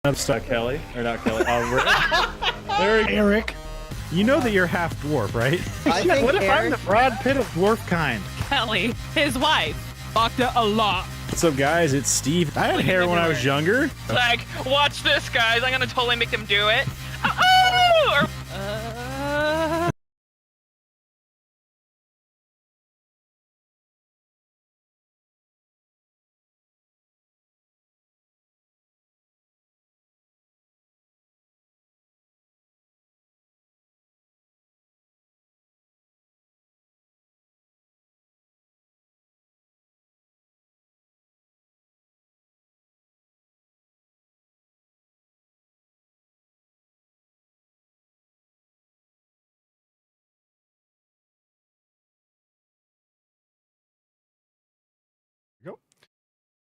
I'm stuck, Kelly. Or not Kelly. Eric, you know that you're half dwarf, right? I think What if I'm Eric- the Brad Pitt of dwarf kind? Kelly, his wife, fucked it a lot. What's up, guys? It's Steve. I had hair when I was younger. Like, watch this, guys. I'm gonna totally make them do it. Oh!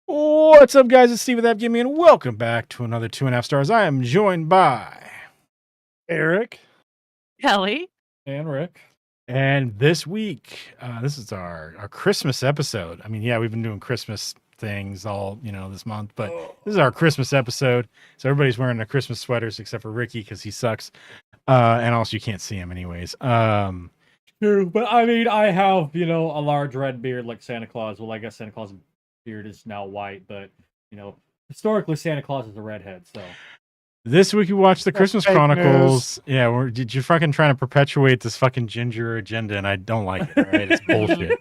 What's up, guys? It's Steve with That Gimme, and welcome back to another 2.5 stars. I am joined by Eric Kelly. And Rick. and this week, this is our Christmas episode. I mean, yeah, we've been doing Christmas things all this month, but this is our Christmas episode. So everybody's wearing their Christmas sweaters except for Ricky because he sucks, and also you can't see him anyways. True, but I mean, I have, a large red beard like Santa Claus. Well, I guess Santa Claus' beard is now white, but, historically Santa Claus is a redhead, so. This week we watched the Christmas fake Chronicles. Yeah, you're fucking trying to perpetuate this fucking ginger agenda, and I don't like it. All right, it's bullshit.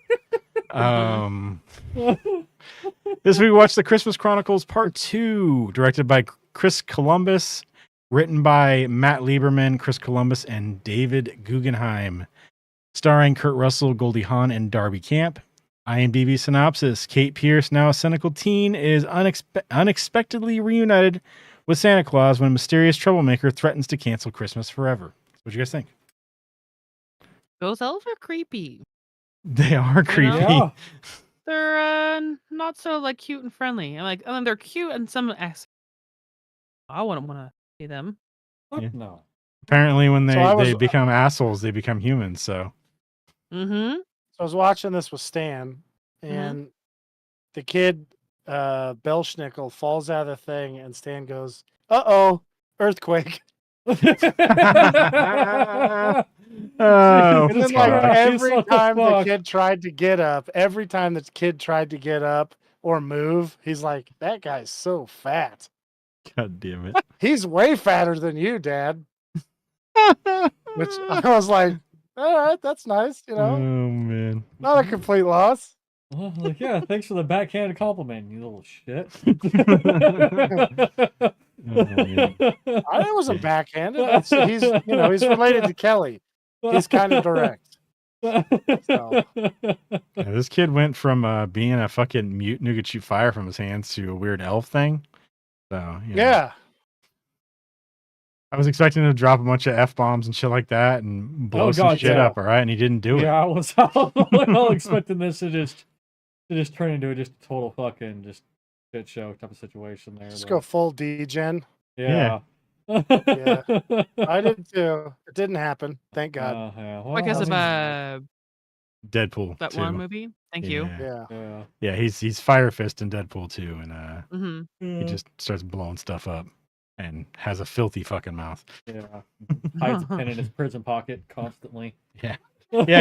This week we watched the Christmas Chronicles Part 2, directed by Chris Columbus, written by Matt Lieberman, Chris Columbus, and David Guggenheim, starring Kurt Russell, Goldie Hawn, and Darby Camp. IMDb synopsis: Kate Pierce, now a cynical teen, is unexpectedly reunited with Santa Claus when a mysterious troublemaker threatens to cancel Christmas forever. What do you guys think? Those elves are creepy. They are creepy. Yeah. They're not so like cute and friendly. I mean, they're cute and some aspects. I wouldn't want to see them. Fuck Yeah. no. Apparently, when So I they was- become assholes, they become humans. So Mm-hmm. So I was watching this with Stan, and the kid, Belschnickel, falls out of the thing, and Stan goes, "Uh-oh, earthquake!" oh, And then, like, fuck. every What the time the fuck? kid tried to get up, or move, he's like, "That guy's so fat. God damn it. He's way fatter than you, Dad." Which I was like, "All right, that's nice. Oh man. Not a complete loss." Well, like, yeah, thanks for the backhanded compliment, you little shit. Oh, man. I wasn't backhanded. He's he's related to Kelly. He's kind of direct. So. Yeah, this kid went from being a fucking mutant who could shoot fire from his hands to a weird elf thing. So Yeah. I was expecting him to drop a bunch of F-bombs and shit like that and blow some God, shit yeah. up, all right? And he didn't do it. Yeah, I was all expecting this to just turn into just total fucking just shit show type of situation there. Just but- go full degen. Yeah. Yeah. I did too. It didn't happen. Thank God. Yeah. Well, Because of Deadpool that 2. one movie. Thank you. Yeah. Yeah. Yeah, he's Fire Fist in Deadpool 2, and Mm-hmm. he just starts blowing stuff up and has a filthy fucking mouth. Yeah. Hides a pen in his prison pocket constantly. Yeah,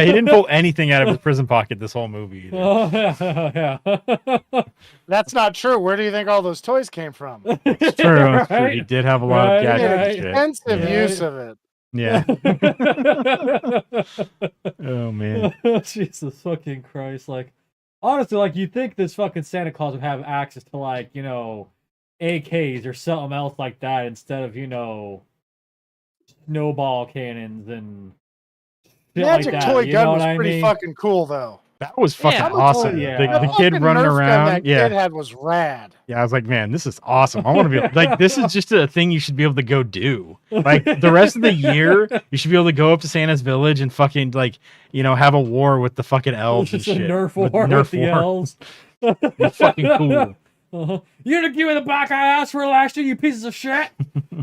he didn't pull anything out of his prison pocket this whole movie either. Oh, yeah. That's not true. Where do you think all those toys came from? It's true. It's true. He Right? did have a lot Right, of gadgets right. and shit. Extensive Yeah. use of it. Yeah. Oh man. Jesus fucking Christ. Like, honestly, like, you think this fucking Santa Claus would have access to, like, AKs or something else like that instead of, snowball cannons and shit Magic like that. toy You gun know was what I pretty mean? fucking cool, though. That was fucking Yeah. awesome. Yeah. The The kid fucking running Nerf gun around. that Yeah. kid had was rad. Yeah, I was like, man, this is awesome. I want to be like, this is just a thing you should be able to go do. Like the rest of the year, you should be able to go up to Santa's village and fucking have a war with the fucking elves and Just a shit. Nerf With war with the elves. It's fucking cool. Uh-huh. You didn't give me the back I asked for last year, you pieces of shit.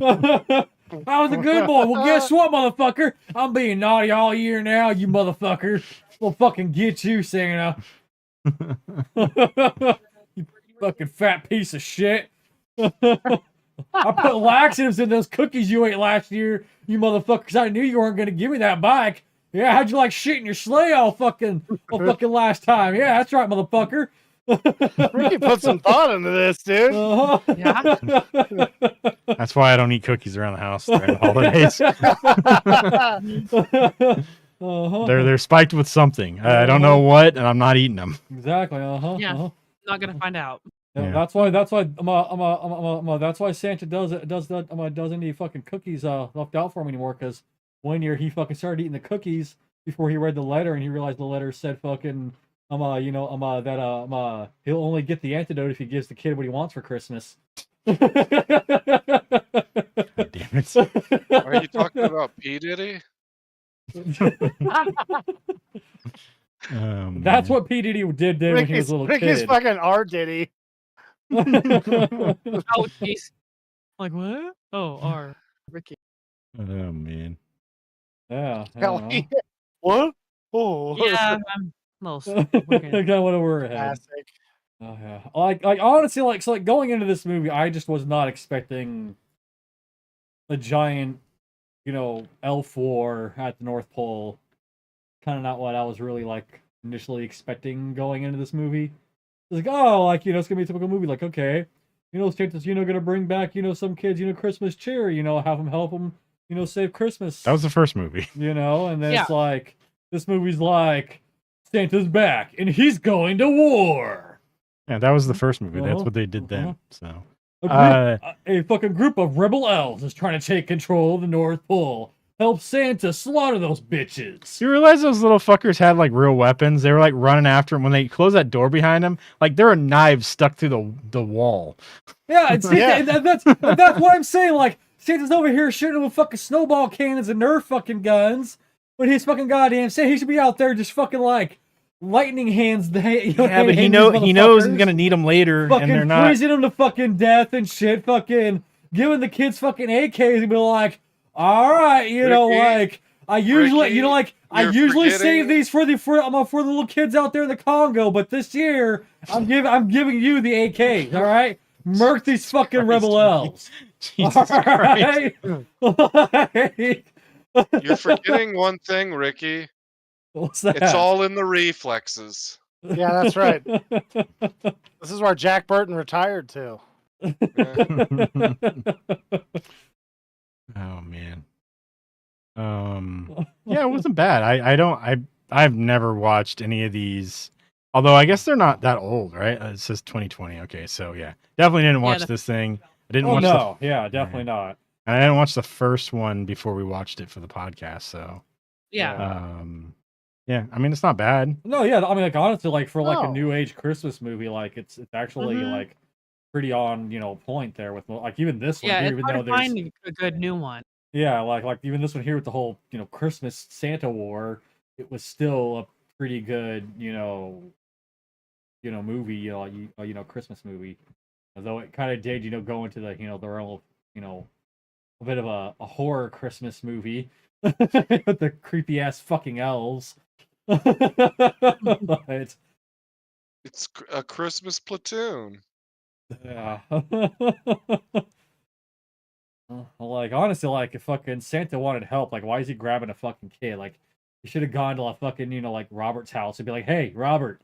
I was a good boy. Well, guess what, motherfucker? I'm being naughty all year now, you motherfucker. We'll fucking get you, Santa. You fucking fat piece of shit. I put laxatives in those cookies you ate last year, you motherfuckers. I knew you weren't gonna give me that bike. Yeah, how'd you like shit in your sleigh all fucking last time? Yeah, that's right, motherfucker. Ricky put some thought into this, dude. Uh-huh. Yeah. That's why I don't eat cookies around the house during the holidays. Uh-huh. They're spiked with something. I don't know what, and I'm not eating them. Exactly. Uh-huh. Yeah. Uh-huh. Not gonna find out. Yeah, Yeah. that's why Santa doesn't need fucking cookies left out for him anymore. Because one year he fucking started eating the cookies before he read the letter, and he realized the letter said fucking that he'll only get the antidote if he gives the kid what he wants for Christmas. God damn it. Are you talking about P. Diddy? That's what P Diddy did when he was a little Ricky's kid. fucking R Diddy. Oh, jeez. Like what? Oh, R. Ricky. Oh man. Yeah. Kelly. What? Oh, Yeah, I'm a little. I kind of went over her head. classic. Oh yeah. Like honestly, like going into this movie, I just was not expecting a giant, elf war at the North Pole. Kind of not what I was really like initially expecting going into this movie. It's like, oh, like it's gonna be a typical movie. Like, okay, Santa's gonna bring back some kids, Christmas cheer, have them help them, save Christmas. That was the first movie. And then Yeah. it's like this movie's like Santa's back and he's going to war. Yeah, that was the first movie. That's Uh-huh. what they did then. Uh-huh. So A fucking group of rebel elves is trying to take control of the North Pole. Help Santa slaughter those bitches. you realize those little fuckers had like real weapons? They were like running after him when they closed that door behind them. Like there were knives stuck through the wall. Yeah, and see, Yeah. that's what I'm saying. Like Santa's over here shooting with fucking snowball cannons and Nerf fucking guns, but he's fucking goddamn Santa. He should be out there just fucking like lightning hands. Yeah, but he knows he's gonna need them later, fucking and they're not. freezing them to fucking death and shit. Fucking giving the kids fucking AKs and be like, all right, Ricky, I usually, Ricky, I you're usually save forgetting- these for the little kids out there in the Congo, but this year I'm giving you the AKs. All right, murk these fucking rebel elves. Jesus All Christ. right. You're forgetting one thing, Ricky. What's that? It's all in the reflexes. Yeah, that's right. This is where Jack Burton retired to. Oh man. Yeah, it wasn't bad. I've never watched any of these. Although I guess they're not that old, right? It says 2020. Okay, so yeah, definitely didn't watch the- this thing. I didn't Oh watch no, yeah, definitely not. I didn't watch the first one before we watched it for the podcast. So Yeah. yeah, I mean it's not bad. No, yeah, I mean, like honestly, like for like a No. new age Christmas movie, like it's actually Mhm. like pretty on point there with like even this one Yeah, here, it's even hard though to there's find a good new one. yeah, like even this one here with the whole Christmas Santa war, it was still a pretty good movie, Christmas movie, although it kind of did go into the the realm of a bit of a horror Christmas movie with the creepy ass fucking elves. But, It's a Christmas platoon. yeah. Like honestly, like if fucking Santa wanted help, like why is he grabbing a fucking kid? Like he should have gone to a fucking like Robert's house and be like, "Hey, Robert,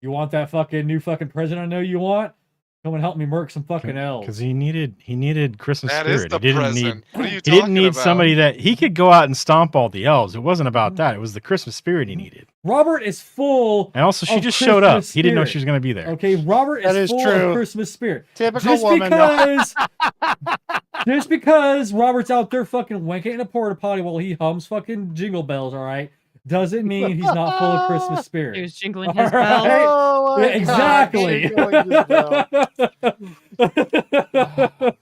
you want that fucking new fucking present I know you want? Come and help me murk some fucking elves." Because he needed Christmas That is spirit. the He didn't present. need What are you he talking didn't need about? somebody that he could go out and stomp all the elves. It wasn't about that. It was the Christmas spirit he needed. Robert is full. And also, she Of just showed up. Christmas He didn't know spirit. she was going to be there. Okay, Robert That is is full true. of Christmas spirit. Typical woman. though. Just because Robert's out there fucking winking in a porta potty while he hums fucking jingle bells, all right, doesn't mean he's not full of Christmas He spirit. was jingling All his right. bell. Oh, my Yeah, exactly. God.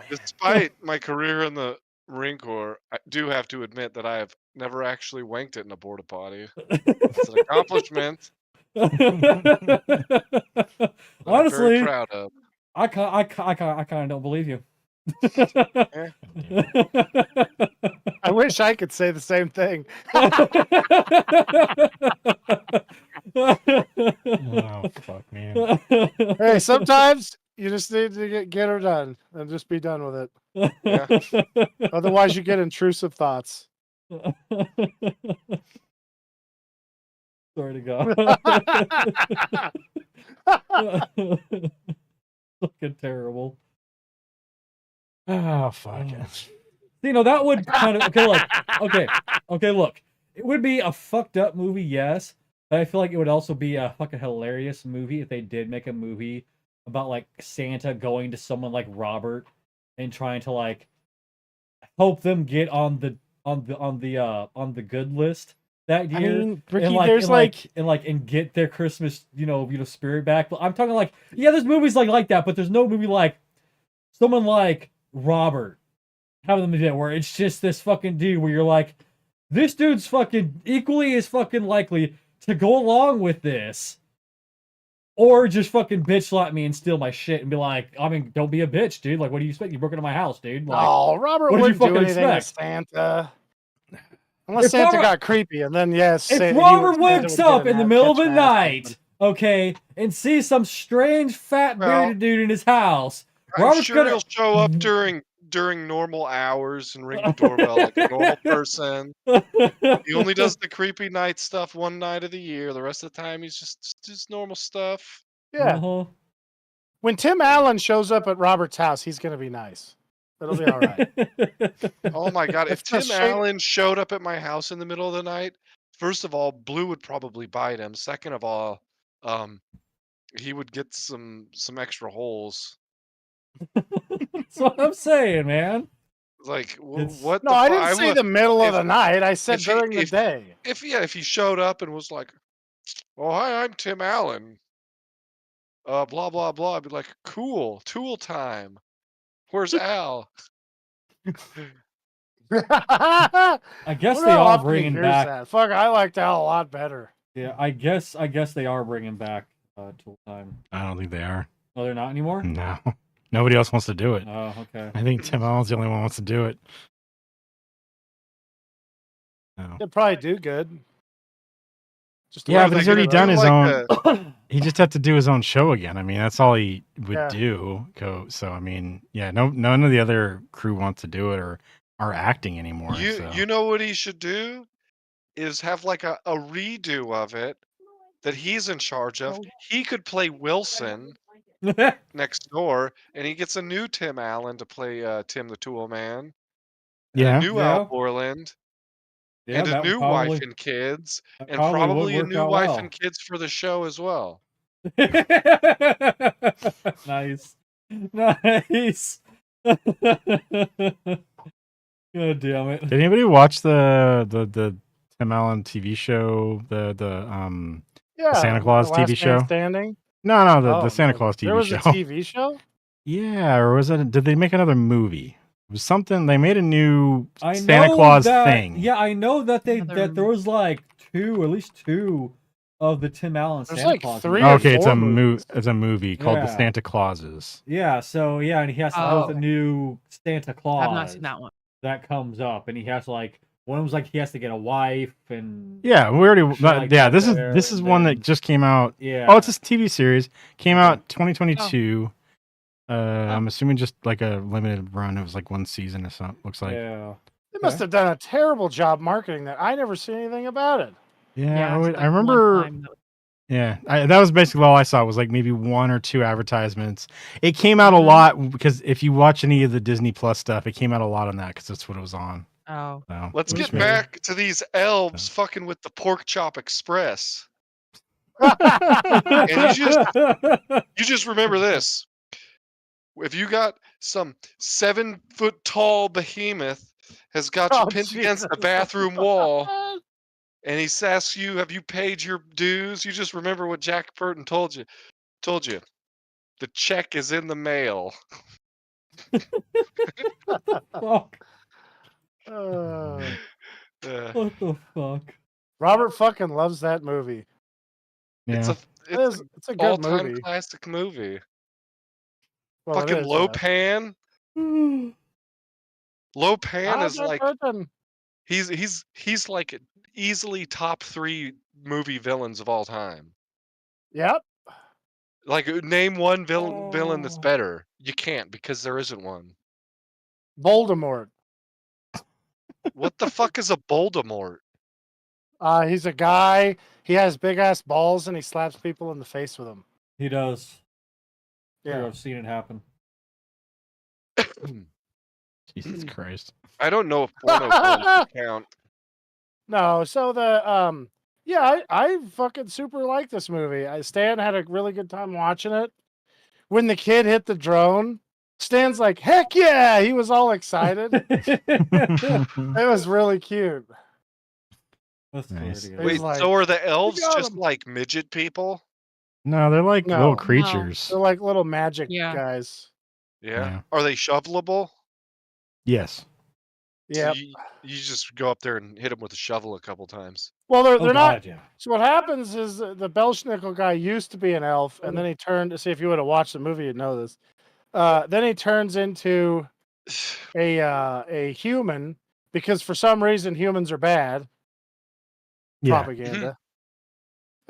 Despite my career in the Marine Corps, I do have to admit that I have never actually wanked it in a porta potty. It's an accomplishment that I'm Honestly, very proud of. I kind of don't believe you. I wish I could say the same thing. Oh fuck, man. Hey, sometimes You just need to get her done and just be done with it. Yeah. Otherwise, you get intrusive thoughts. Swear to God. Fucking terrible. Oh fuck. You know, that would kind of okay, look. It would be a fucked up movie, yes. But I feel like it would also be a fucking hilarious movie if they did make a movie about like Santa going to someone like Robert and trying to like help them get on the good list that I year. mean, Ricky, and like, there's and get their Christmas, spirit back. But I'm talking like, yeah, there's movies like that, but there's no movie like someone like Robert having them do that where it's just this fucking dude where you're like, this dude's fucking equally as fucking likely to go along with this, or just fucking bitch slap me and steal my shit and be like, I mean, don't be a bitch, dude. Like, what do you expect? You broke into my house, dude. Like, Oh, Robert what did you wouldn't do fucking anything to expect? Santa. Unless If Santa Robert- got creepy, and then yes, if Santa Robert would wakes get up in the middle of the catch an ass night, whipping. okay, and sees some strange fat Well, bearded dude in his house, I'm Robert's sure gonna he'll show up during normal hours and ring the doorbell like a normal person. He only does the creepy night stuff one night of the year. The rest of the time, he's just normal stuff. Yeah. Uh-huh. When Tim Allen shows up at Robert's house, he's gonna be nice. It'll be all right. Oh my god! If It's the Tim shape- Allen showed up at my house in the middle of the night, first of all, Blue would probably bite him. Second of all, he would get some extra holes. That's what I'm saying, man. Like It's- what? No, the I fu- didn't say would- the middle if- of the night. I said if he- during the if- day. If he showed up and was like, "Oh hi, I'm Tim Allen," blah blah blah, I'd be like, "Cool, tool time. Where's Al?" I guess Wonder they how are often he bringing hears back. that. Fuck, I liked Al a lot better. Yeah, I guess they are bringing back Tool Time. I don't think they are. Oh, they're not anymore. No, nobody else wants to do it. Oh, okay. I think Tim Allen's the only one who wants to do it. No. It'd probably do good. Just Yeah, wait but a he's minute. already done his Like own. He just had to do his own show again. I mean, that's all he would Yeah. do. So I mean, yeah, none of the other crew wants to do it or are acting anymore. so. You know what he should do is have like a redo of it that he's in charge of. He could play Wilson next door, and he gets a new Tim Allen to play Tim the Tool Man. And Yeah. a new Yeah. Al Borland, Yeah, and a that new probably, wife and kids, that and probably probably would a work new out wife well. and kids for the show as well. Nice. Nice. God damn it. Did anybody watch the Tim Allen TV show? The Yeah, Santa Claus The Last TV Man show? Standing. No, the Oh, Santa no. Claus TV There was show. a TV show. Yeah, or was it? Did they make another movie? It was something. They made a new I Santa know Claus that, thing. Yeah, I know that Another that there was like at least two of the Tim Allen There's Santa like Claus three movies. or Okay, it's four a movies. It's a movie called The Yeah. Santa Clauses. Yeah, so yeah, and he has to deal with Oh. a new Santa Claus I've not seen that one. that comes up, and he has to like one was like he has to get a wife, and Yeah, we already. Shit like yeah, that this there, is and one then- that just came out. yeah. Oh, it's a TV series. Came out 2022. Oh. I'm assuming just like a limited run. It was like one season or something. Looks like. yeah. They must have done a terrible job marketing that. I never see anything about it. Yeah, it's I like one remember. time that was- Yeah, that was basically all I saw was like maybe one or two advertisements. It came out a Mhm. lot because if you watch any of the Disney Plus stuff, it came out a lot on that because that's what it was on. Oh, So, Let's which get made- back to these elves fucking with the Pork Chop Express. You just remember this. If you got some 7-foot tall behemoth has got you Oh, pinned against the Jesus. bathroom wall, and he asks you, "Have you paid your dues?" You just remember what Jack Burton told you. The check is in the mail. Fuck. Uh, Uh, What the fuck? Robert fucking loves that movie. It's Yeah. It's a an good all-time movie. classic movie. Well, it Fucking is, yeah. Lopan. Lopan is Jack like Burton. he's like easily top 3 movie villains of all time. Yep. Like, name one villain that's better. You can't because there isn't one. Voldemort. What the fuck is a Voldemort? He's a guy. He has big ass balls and he slaps people in the face with them. He does. Yeah. I've seen it happen. Jesus Christ. I don't know if porno films count. No, so I fucking super like this movie. Stan had a really good time watching it. When the kid hit the drone, Stan's like, heck yeah! He was all excited. It was really cute. That's Nice. hilarious. Wait, He's like, so are the elves got just him." like midget people? No, they're like No. little No. creatures. They're like little magic Yeah. guys. Yeah. Yeah. Are they shovelable? Yes. Yeah. So you just go up there and hit them with a shovel a couple times. Well, they're Oh not. God, yeah. So what happens is the Belschnickel guy used to be an elf, and then he turned. See, if you would have watched the movie, you'd know this. Then he turns into a human because for some reason humans are bad. Yeah. Propaganda.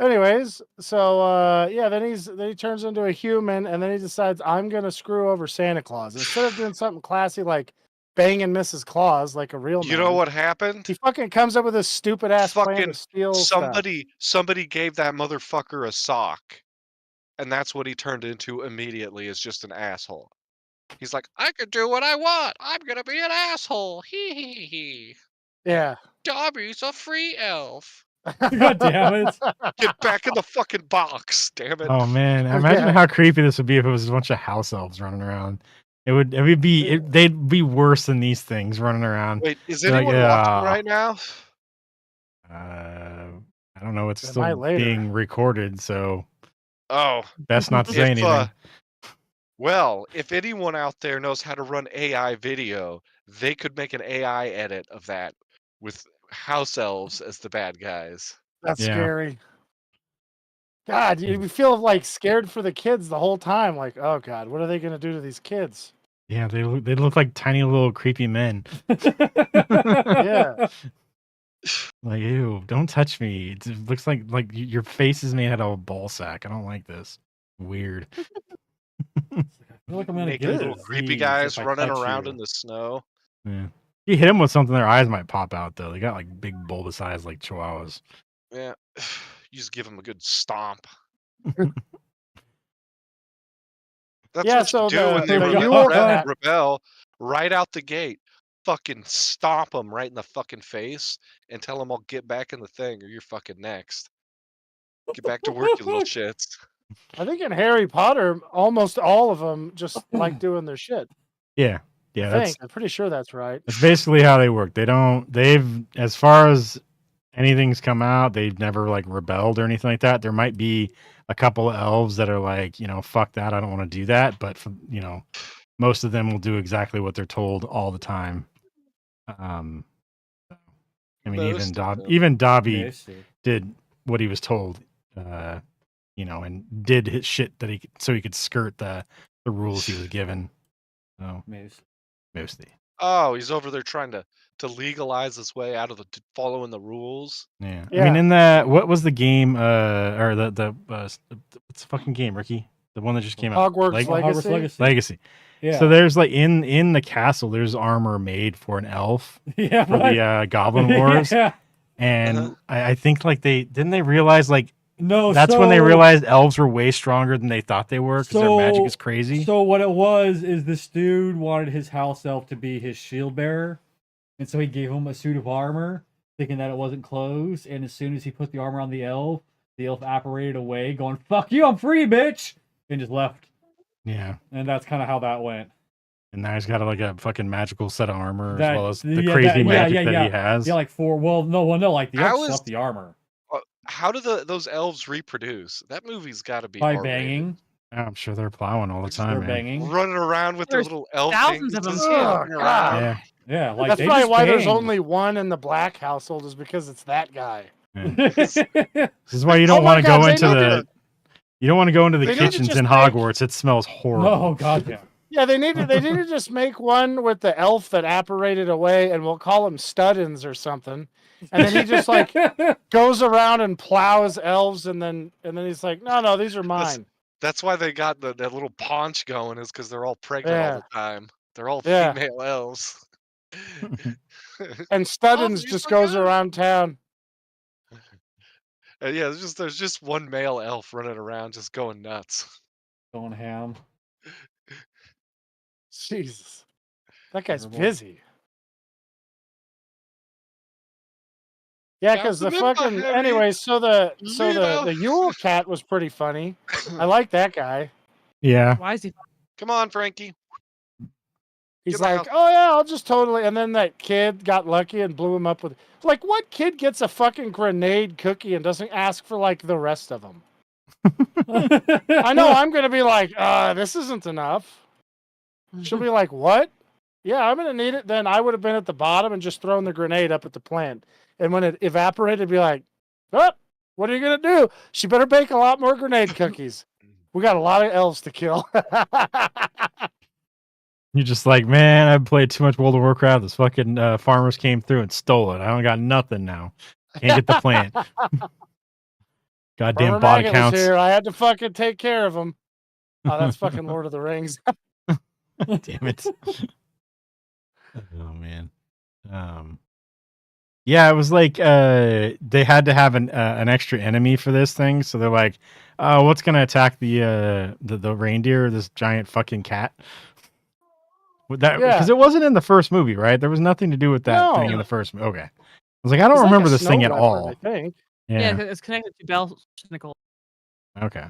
Anyways, so then he turns into a human, and then he decides I'm gonna screw over Santa Claus instead of doing something classy like banging Mrs. Claus like a real man. You know what happened? He fucking comes up with this stupid ass plan Fucking to steal stuff. somebody gave that motherfucker a sock, and that's what he turned into immediately. Is just an asshole. He's like, I can do what I want. I'm gonna be an asshole. Hee hee hee. Yeah. Dobby's a free elf. God damn it. Get back in the fucking box, damn it. Oh man, imagine Yeah. how creepy this would be if it was a bunch of house elves running around. They'd be worse than these things running around. Wait, is They're like, anyone watching "Yeah." right now? I don't know. It's Am I still later? being recorded, so Oh, best not to say If, anything. well, if anyone out there knows how to run AI video, they could make an AI edit of that with house elves as the bad guys. That's Yeah. scary. God, you feel like scared for the kids the whole time. Like, oh God, what are they gonna do to these kids? Yeah, they look like tiny little creepy men. Yeah. Like, ew, don't touch me. It looks like your face is made out of a ball sack. I don't like this. Weird. I feel like I'm gonna Naked get little a creepy disease guys if I running touch around you. in the snow. Yeah. You hit them with something, their eyes might pop out though. They got like big bulbous eyes like chihuahuas. Yeah, you just give them a good stomp. That's Yeah, what so you do when they the Yule cat- rebel right out the gate. Fucking stomp them right in the fucking face and tell them I'll get back in the thing or you're fucking next. Get back to work, you little shits. I think in Harry Potter, almost all of them just like doing their shit. Yeah. I Yeah, think. I'm pretty sure that's right. that's basically how they work. They've as far as anything's come out, they've never like rebelled or anything like that. There might be a couple of elves that are like, fuck that, I don't want to do that. But for, most of them will do exactly what they're told all the time. I mean, Most of them. even Dobby Yeah, I see. did what he was told, and did his shit that so he could skirt the rules he was given. So Maybe. mostly, Oh, he's over there trying to legalize his way out of following the rules. yeah. I Yeah. mean, in the what was the game? Or what's the fucking game, Ricky? The one that just came out. Hogwarts Leg- Legacy. Hogwarts Legacy. Legacy. Yeah. So there's like in the castle, there's armor made for an elf yeah, for right. the Goblin Wars, Yeah. and Uh-huh. I think like they realize like. No, That's when they so- realized elves were way stronger than they thought they were because their magic is crazy. So what it was is this dude wanted his house elf to be his shield bearer, and so he gave him a suit of armor, thinking that it wasn't closed. And as soon as he put the armor on the elf apparated away, going "fuck you, I'm free, bitch," and just left. Yeah, And that's kind of how that went. and now he's got like a fucking magical set of armor That- as well as the yeah, crazy that- yeah, magic yeah, that yeah. he has. Yeah, like like the How elf is- stuff, the armor How do those elves reproduce? That movie's got to be by R-rated. banging. Yeah, I'm sure they're plowing all the They're time, man. banging. Running around with their There's little elf thousands of them, things, too. walking Oh, around. Yeah, Yeah, like That's they probably just why there's bang. only one in the black household is because it's that guy. this is why you don't Oh my want to God, go they into need the. You don't want to go into the they need to kitchens just in make- Hogwarts. It smells horrible. Oh god, yeah. Yeah, they need to just make one with the elf that apparated away, and we'll call him Studdins or something. And then he just like goes around and plows elves, and then he's like, no, these are mine. That's why they got that little paunch going, is because they're all pregnant all Yeah. the time. They're all Yeah. female elves. And Studdins just goes around town. And yeah, there's just one male elf running around just going nuts. Going ham. Jesus. That guy's Terrible. busy. Yeah, Got because the some info, fucking Harry. anyway, so the Levo. Yule cat was pretty funny. I like that guy. Yeah. Why is he? Come on, Frankie. He's Get my like, house. oh yeah, I'll just totally. And then that kid got lucky and blew him up with. Like, what kid gets a fucking grenade cookie and doesn't ask for like the rest of them? I know I'm gonna be like, this isn't enough. She'll be like, what? Yeah, I'm gonna need it. Then I would have been at the bottom and just thrown the grenade up at the plant. And when it evaporated, be like, oh, what are you gonna do? She better bake a lot more grenade cookies. We got a lot of elves to kill. You're just like, man, I've played too much World of Warcraft. This fucking farmers came through and stole it. I don't got nothing now. Can't get the plant. Goddamn Farmer bot Maggot was accounts. here. I had to fucking take care of him. Oh, that's fucking Lord of the Rings. Damn it. Oh man. Yeah, it was like they had to have an extra enemy for this thing, so they're like, what's gonna attack the reindeer? This giant fucking cat. With that, Yeah. because it wasn't in the first movie, right? There was nothing to do with that thing in No. the first movie. Okay. I was like, I don't It's like remember a this thing snow at leopard, all. I think. Yeah, Yeah. it's connected to Belsnickel. Okay.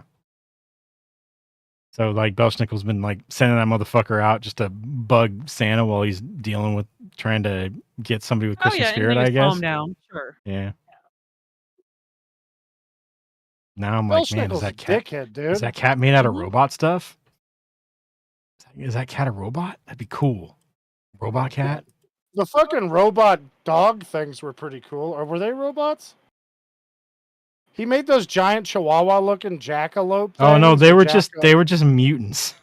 So like Belschnickel's been like sending that motherfucker out just to bug Santa while he's dealing with trying to get somebody with Oh Christmas yeah, spirit, and I they just calm guess. down. Sure. Yeah. Now I'm like, man, Belschnickel's a dickhead, dude. is that cat made out of Mhm. robot stuff? Is that cat a robot? That'd be cool. Robot cat? The fucking robot dog things were pretty cool. Or were they robots? He made those giant chihuahua looking jackalope things. Oh no, they or were just mutants.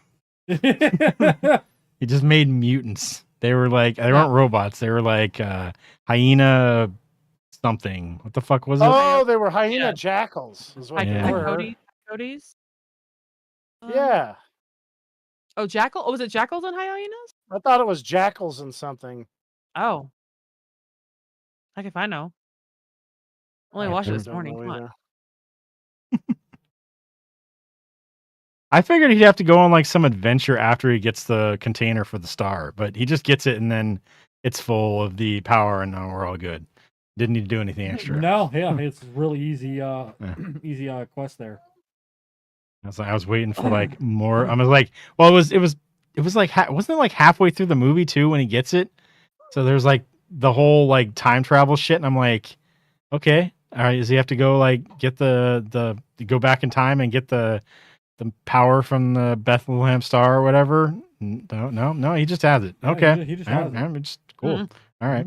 He just made mutants. They were like they weren't robots. They were like hyena something. What the fuck was it? Oh, they were hyena Yeah. jackals. Is what Yeah. they were. Coyotes. Yeah. Oh, jackal. Oh, was it jackals and hyenas? I thought it was jackals and something. Oh. Heck if I know. Only Yeah, watched it they're- this morning. Come on. I figured he'd have to go on like some adventure after he gets the container for the star, but he just gets it and then it's full of the power and now we're all good. Didn't need to do anything extra. No, yeah, it's really easy easy quest there. I was waiting for like more. I was like, well, it was like wasn't it like halfway through the movie too when he gets it? So there's like the whole like time travel shit, and I'm like, okay, all right, does he have to go like get the go back in time and get the power from the Bethlehem star or whatever? No, he just has it. Yeah, Okay, he just has it. I'm just cool. Mhm. All right.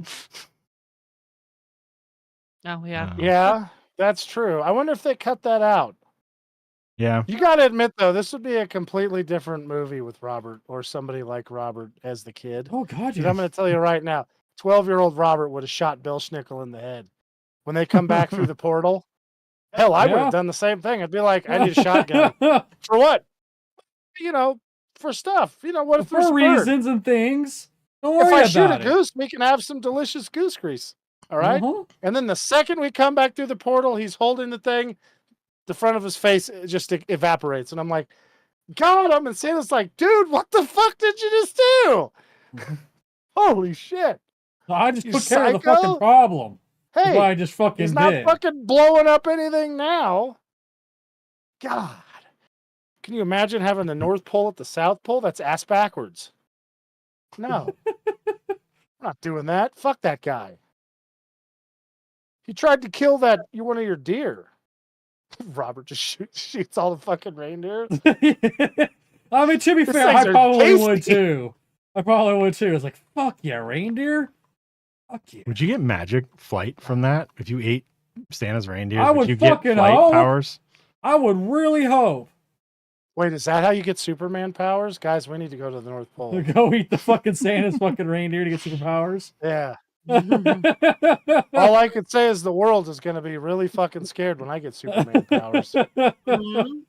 Oh yeah. Yeah, that's true. I wonder if they cut that out. Yeah. You got to admit, though, this would be a completely different movie with Robert or somebody like Robert as the kid. Oh god, Dude, I'm going to tell you right now, 12-year-old Robert would have shot Belschnickel in the head. When they come back through the portal, hell, I would Yeah. have done the same thing. I'd be like, I need a shotgun. For what? You know, for stuff. You know, what if there's a for bird? reasons and things. Don't If worry I shoot a about it. goose, we can have some delicious goose grease. All right? Uh-huh. And then the second we come back through the portal, he's holding the thing. The front of his face just evaporates. And I'm like, got him. And Santa's like, dude, what the fuck did you just do? Holy shit. I just You took care of the psycho? fucking problem. Hey, What I just fucking he's not did. fucking blowing up anything now. God. Can you imagine having the North Pole at the South Pole? That's ass backwards. No. I'm not doing that. Fuck that guy. He tried to kill one of your deer. Robert just shoots all the fucking reindeer. I mean, to be These fair, things I are probably would tasty. too. I probably would too. It's like, fuck yeah, reindeer. Fuck yeah. Would you get magic flight from that if you ate Santa's reindeers? I would you get fucking flight hope. powers? I would really hope. Wait, is that how you get Superman powers? Guys, we need to go to the North Pole. Go eat the fucking Santa's fucking reindeer to get superpowers. Yeah. Oh, All I could say is the world is going to be really fucking scared when I get Superman powers. Mhm.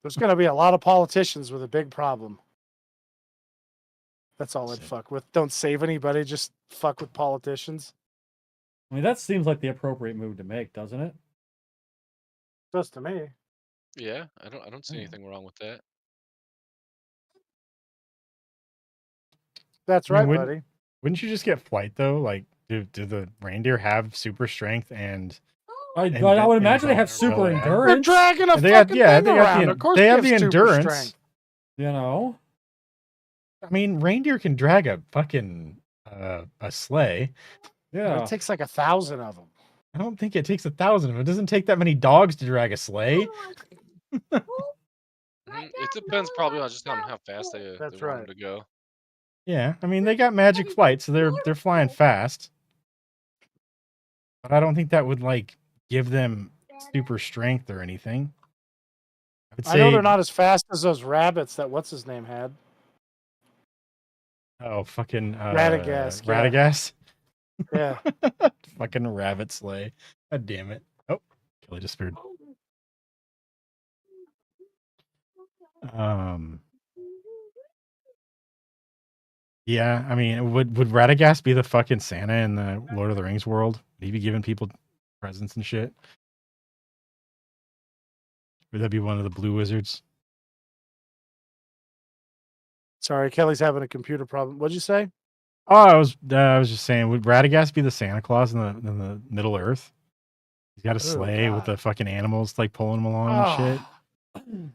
There's going to be a lot of politicians with a big problem. That's all I'd Sick. fuck with. Don't save anybody, just fuck with politicians. I mean, that seems like the appropriate move to make, doesn't it? Just to me. Yeah, I don't see Yeah. anything wrong with that. That's I mean, right, buddy. Wouldn't you just get flight though? Like, do the reindeer have super strength and I And- would and imagine they have bones super roll in. They're endurance. dragging a they got fucking yeah thing they got around. the Of course they have they the super endurance. strength. You know, I mean, reindeer can drag a fucking a sleigh. yeah. It takes like 1,000 of them. I don't think it takes 1,000 of them. It doesn't take that many dogs to drag a sleigh. It depends probably on just how fast they That's want right. them to go. Yeah, I mean they got magic flight, so they're flying fast. But I don't think that would like give them super strength or anything. I would say, I know they're not as fast as those rabbits that what's his name had. Oh, fucking Radagast, yeah. Radagast. Yeah. Fucking rabbit sleigh. God damn it. Oh, Kelly disappeared. Yeah, I mean, would Radagast be the fucking Santa in the Lord of the Rings world? Would he be giving people presents and shit? Would that be one of the blue wizards? Sorry, Kelly's having a computer problem. What'd you say? Oh, I was just saying, would Radagast be the Santa Claus in the Middle Earth? He's got a sleigh with God. the fucking animals like pulling him along and shit.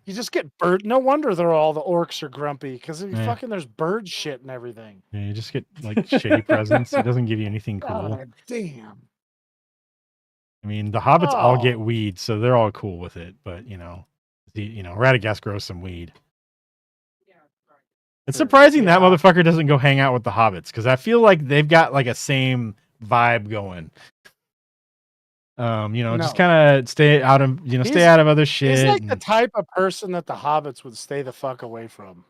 You just get bird. No wonder they're all the orcs are grumpy because Yeah. fucking there's bird shit and everything. Yeah, you just get like shitty presents. He doesn't give you anything cool. God damn. I mean, the hobbits all get Oh. weed, so they're all cool with it. But Radagast grows some weed. It's surprising that Yeah. motherfucker doesn't go hang out with the hobbits because I feel like they've got like a same vibe going. Just No. kind of stay out of stay He's- out of other shit. He's like the type of person that the hobbits would stay the fuck away from.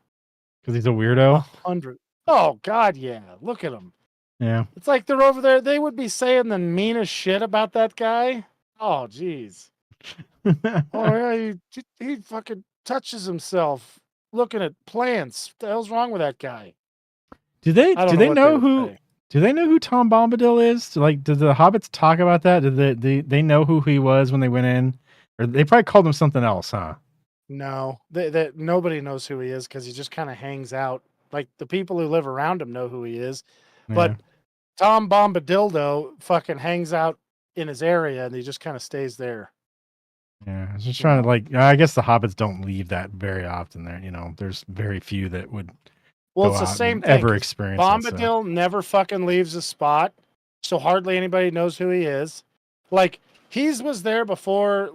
Because he's a weirdo. 100. Oh God, yeah. Look at him. Yeah. It's like they're over there. They would be saying the meanest shit about that guy. Oh, jeez. Oh yeah, he fucking touches himself looking at plants. What the hell's wrong with that guy? Do they I don't do they what know would who? say. Do they know who Tom Bombadil is? Like, did the hobbits talk about that? Did they know who he was when they went in? Or they probably called him something else, huh? No, nobody knows who he is because he just kind of hangs out. Like the people who live around him know who he is, but Yeah. Tom Bombadildo fucking hangs out in his area and he just kind of stays there. Yeah, I was just trying to like. I guess the hobbits don't leave that very often. There, there's very few that would Well, go it's the out same and thing. ever 'Cause experience that stuff. Bombadil never fucking leaves a spot, so hardly anybody knows who he is. Like was there before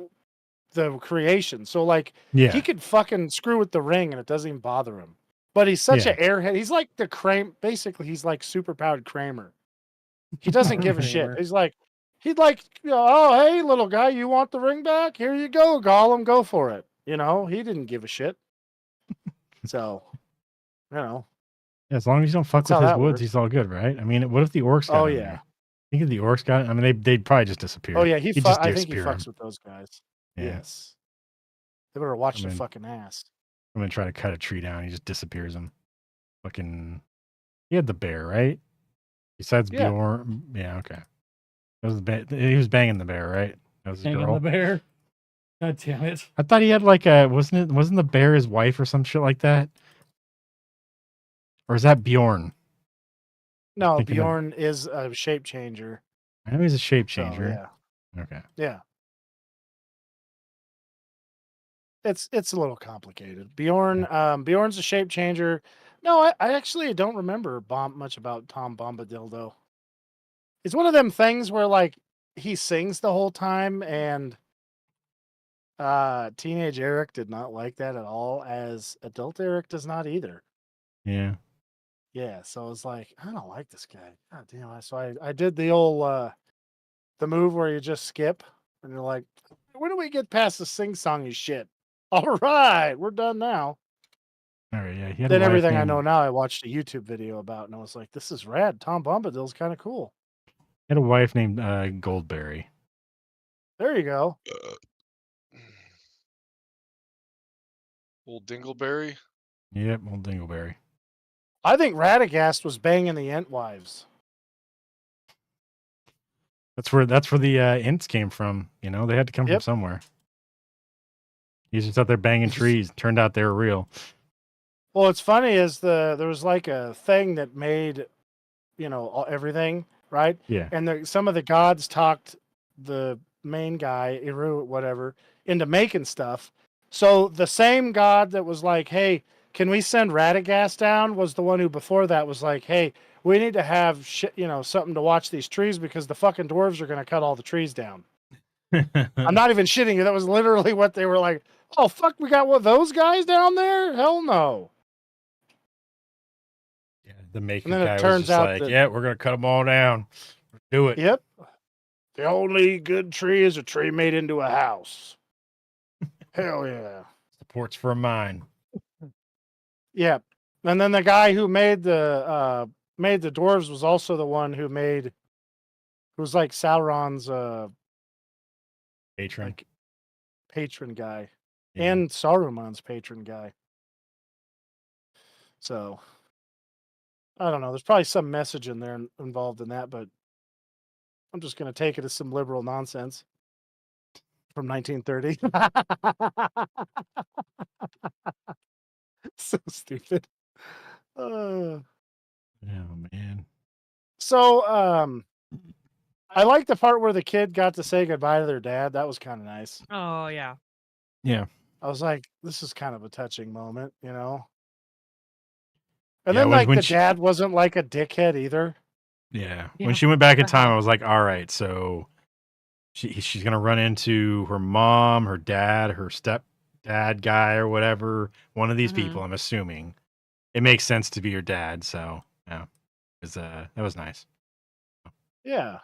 the creation, so like Yeah, he could fucking screw with the ring and it doesn't even bother him. But he's such an airhead. He's like the basically he's like superpowered Kramer. He doesn't give a shit. Kramer. He'd like, oh hey little guy, you want the ring back? Here you go, Gollum, go for it. He didn't give a shit. So, Yeah, as long as you don't fuck That's with how his that woods, works. he's all good, right? I mean, what if the orcs got Oh, in yeah. there? Think if the orcs got it? I mean, they'd probably just disappear. Oh yeah, He'd just I think he disappear fucks him. with those guys. Yeah. Yes. They better watch I their mean- fucking ass. I'm gonna try to cut a tree down. He just disappears him. Fucking. He had the bear, right? Besides Yeah. Bjorn. Yeah. Okay. That was he was banging the bear, right? That was his Hanging girl. the bear. God damn it. I thought he had like wasn't the bear his wife or some shit like that? Or is that Bjorn? No, thinking of- Bjorn is a shape changer. I know he's a shape So, changer. yeah. Okay. Yeah. It's a little complicated. Bjorn's a shape changer. No, I actually don't remember much about Tom Bombadil though. It's one of them things where like he sings the whole time and teenage Eric did not like that at all, as adult Eric does not either. Yeah. Yeah, so I was like, I don't like this guy. God damn. So I did the old the move where you just skip and you're like, when do we get past the sing-songy shit? All right, we're done now. All right. Yeah. He had Then a wife everything I named- know now, I watched a YouTube video about, and I was like, this is rad. Tom Bombadil's kind of cool. He had a wife named Goldberry. There you go. Old Dingleberry. Yep, old Dingleberry. I think Radagast was banging the Entwives. That's where the Ints came from. You know, they had to come from Yep. somewhere. He's just out there banging trees. Turned out they were real. Well, what's funny is there was like a thing that made, everything, right? Yeah. And some of the gods talked the main guy, Eru, whatever, into making stuff. So the same god that was like, hey, can we send Radagast down, was the one who before that was like, hey, we need to have something to watch these trees because the fucking dwarves are going to cut all the trees down. I'm not even shitting you. That was literally what they were like. Oh, fuck, we got those guys down there? Hell no. Yeah, the making And then it guy was turns just out like, that- yeah, we're gonna cut them all down. Do it. Yep. The only good tree is a tree made into a house. Hell yeah. Supports for a mine. Yeah. And then the guy who made the dwarves was also the one who was like Sauron's Patron. like patron guy. Yeah. And Saruman's patron guy. So I don't know. There's probably some message in there involved in that, but I'm just going to take it as some liberal nonsense from 1930. So stupid. Oh man. So I like the part where the kid got to say goodbye to their dad. That was kind of nice. Oh yeah. Yeah. I was like, this is kind of a touching moment, you know? And Yeah, then, when the she- dad wasn't like a dickhead either. Yeah. Yeah. When she went back in The time, hell? I was like, all right, so she's gonna run into her mom, her dad, her stepdad guy, or whatever. One of these Mhm. people, I'm assuming. It makes sense to be your dad, so yeah. That was nice. Yeah.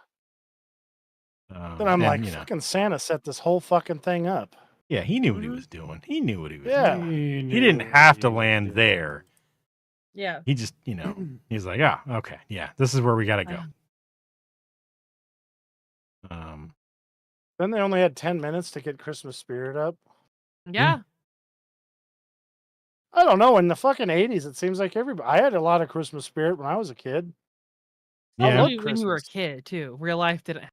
Then I'm like, you know, fucking Santa set this whole fucking thing up. yeah, he knew what he Mhm. was doing. He knew what he was Yeah. doing. He didn't have to land there. Yeah. He just, he's like, ah, okay, yeah, this is where we gotta go. Then they only had 10 minutes to get Christmas spirit up. Yeah. I don't know. In the fucking 80s, it seems like I had a lot of Christmas spirit when I was a kid. I Yeah. love Probably when you were a Christmas. kid too. Real life didn't.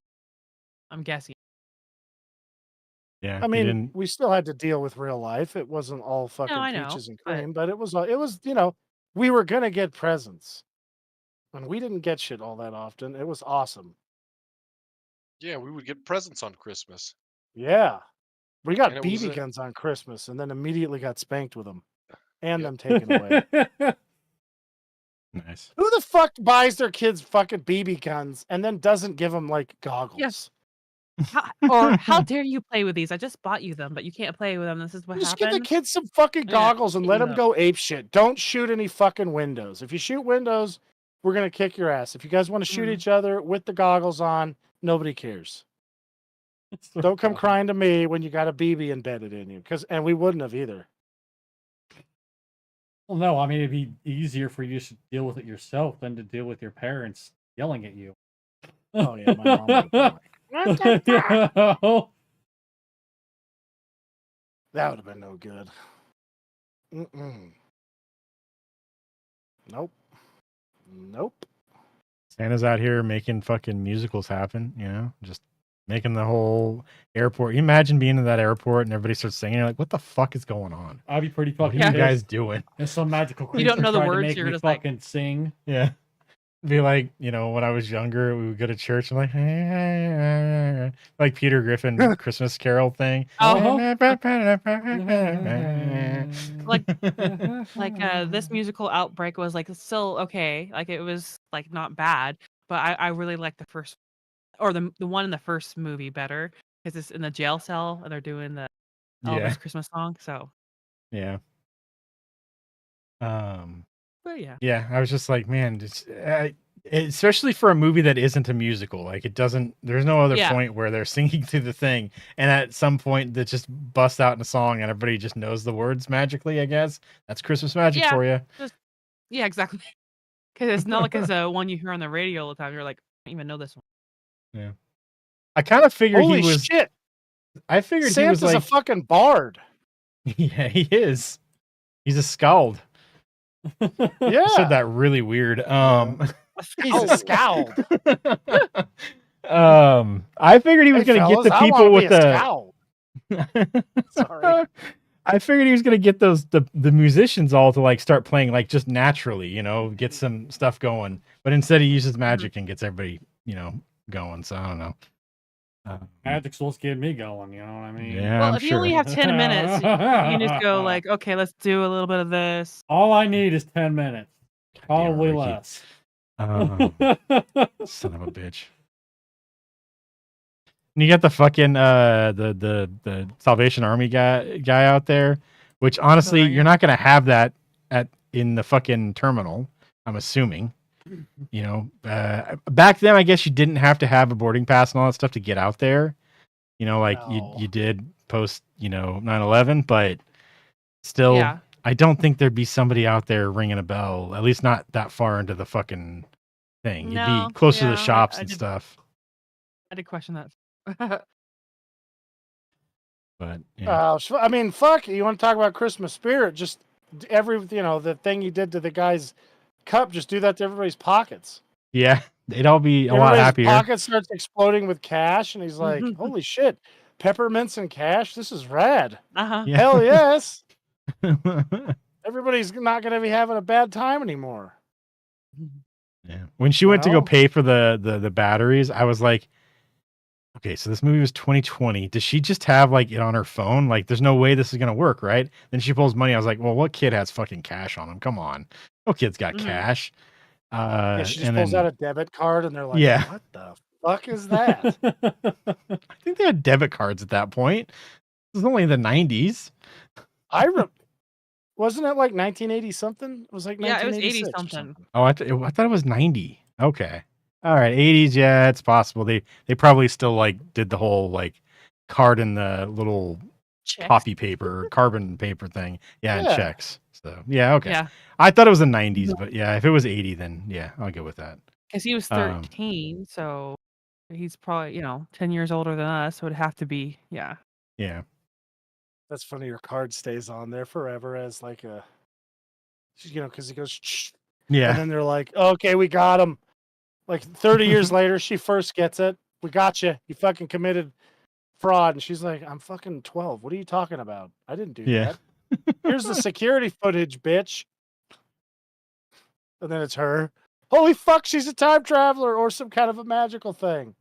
I'm guessing. Yeah, I he mean, didn't. we still had to deal with real life. It wasn't all fucking I know, peaches and but- cream, but it was, we were going to get presents. And we didn't get shit all that often. It was awesome. Yeah, we would get presents on Christmas. Yeah. We got And it was BB a- guns on Christmas and then immediately got spanked with them and them taken away. Nice. Who the fuck buys their kids fucking BB guns and then doesn't give them like goggles? Yes. How dare you play with these? I just bought you them, but you can't play with them. This is what Just give the happened. kids some fucking Yeah, goggles and hit let you them up. go ape shit. Don't shoot any fucking windows. If you shoot windows, we're gonna kick your ass. If you guys want to shoot Mhm. each other with the goggles on, nobody cares. Don't come crying to me when you got a BB embedded in you, and we wouldn't have either. Well, no, I mean, it'd be easier for you to deal with it yourself than to deal with your parents yelling at you. Oh yeah, my mom would have been like, "What the fuck?" Yeah. That would have been no good. Nope. Nope. Santa's out here making fucking musicals happen, just making the whole airport. You imagine being in that airport and everybody starts singing. You're like, what the fuck is going on? I'd be pretty What fucking are you pissed. guys doing? There's some magical creature You don't know the tried to words, make you're me just like- fucking sing. Yeah. Be like, when I was younger, we would go to church and like Peter Griffin Christmas Carol thing. Oh. Like, This musical Outbreak was like still okay. Like it was like not bad, but I really like the first or the one in the first movie better because it's in the jail cell and they're doing the Elvis Yeah. Christmas song. So, Yeah. but yeah, Yeah, I was just like, man, especially for a movie that isn't a musical, like there's no other Yeah. point where they're singing through the thing, and at some point that just busts out in a song and everybody just knows the words magically. I guess that's Christmas magic Yeah. for you. yeah, exactly. Because it's not like it's a one you hear on the radio all the time. You're like, I don't even know this one. I kind of figured Holy he was. shit! I figured Santa's he was a like, fucking bard. yeah, he is. He's a skald. Yeah, I said that really weird. he's a scowled. I figured he was Hey, gonna get fellas, the I people want with to be a the. scowl. Sorry. I figured he was gonna get the musicians all to like start playing like just naturally, get some stuff going. But instead, he uses magic and gets everybody, going. So I don't know. Magic's what's getting me going, you know what I mean? Yeah, Well, I'm if you sure. only have 10 minutes, you can just go like, okay, let's do a little bit of this. All I need is 10 minutes. Probably Ricky. less. Son of a bitch. And you got the fucking the Salvation Army guy out there, which honestly Right. you're not gonna have that in the fucking terminal. I'm assuming. Back then I guess you didn't have to have a boarding pass and all that stuff to get out there. Like No. you did post 9/11, but still, Yeah. I don't think there'd be somebody out there ringing a bell. At least not that far into the fucking thing. You'd No, be close to yeah, the shops I and did- stuff. I did question that. But yeah. I mean, fuck. You want to talk about Christmas spirit? Just the thing you did to the guy's cup. Just do that to everybody's pockets. Yeah, they'd all be a lot Everybody's happier. pocket starts exploding with cash, and he's like, "Holy shit, peppermints and cash! This is rad! Uh-huh. Yeah. Hell yes!" Everybody's not going to be having a bad time anymore. Yeah. When she went to go Well- pay for the batteries, I was like, okay, so this movie was 2020. Does she just have like it on her phone? Like, there's no way this is gonna work, right? Then she pulls money. I was like, well, what kid has fucking cash on him? Come on, no kid's got Mhm. cash. Yeah, she just and pulls then out a debit card, and they're like, Yeah. "What the fuck is that?" I think they had debit cards at that point. This was only the 90s. Wasn't it like 1980 something? It was like Yeah, it was 80 1986 or something. Oh, I thought it was 90. Okay, all right, 80s. Yeah, it's possible. They probably still like did the whole like card in the little Checks. copy paper, carbon paper thing. Yeah, and Yeah. checks. So yeah, okay. Yeah, I thought it was the 90s, but yeah, if it was 80, then yeah, I'll go with that. because he was 13, so he's probably 10 years older than us, so it'd have to be Yeah. That's funny. Your card stays on there forever as like a, because he goes, "Shh," Yeah. and then they're like, "Okay, we got him." Like 30 years later, she first gets it. "We got you. You fucking committed fraud." And she's like, "I'm fucking 12. What are you talking about? I didn't do Yeah. that. Here's the security footage, bitch." And then it's her. Holy fuck, she's a time traveler or some kind of a magical thing.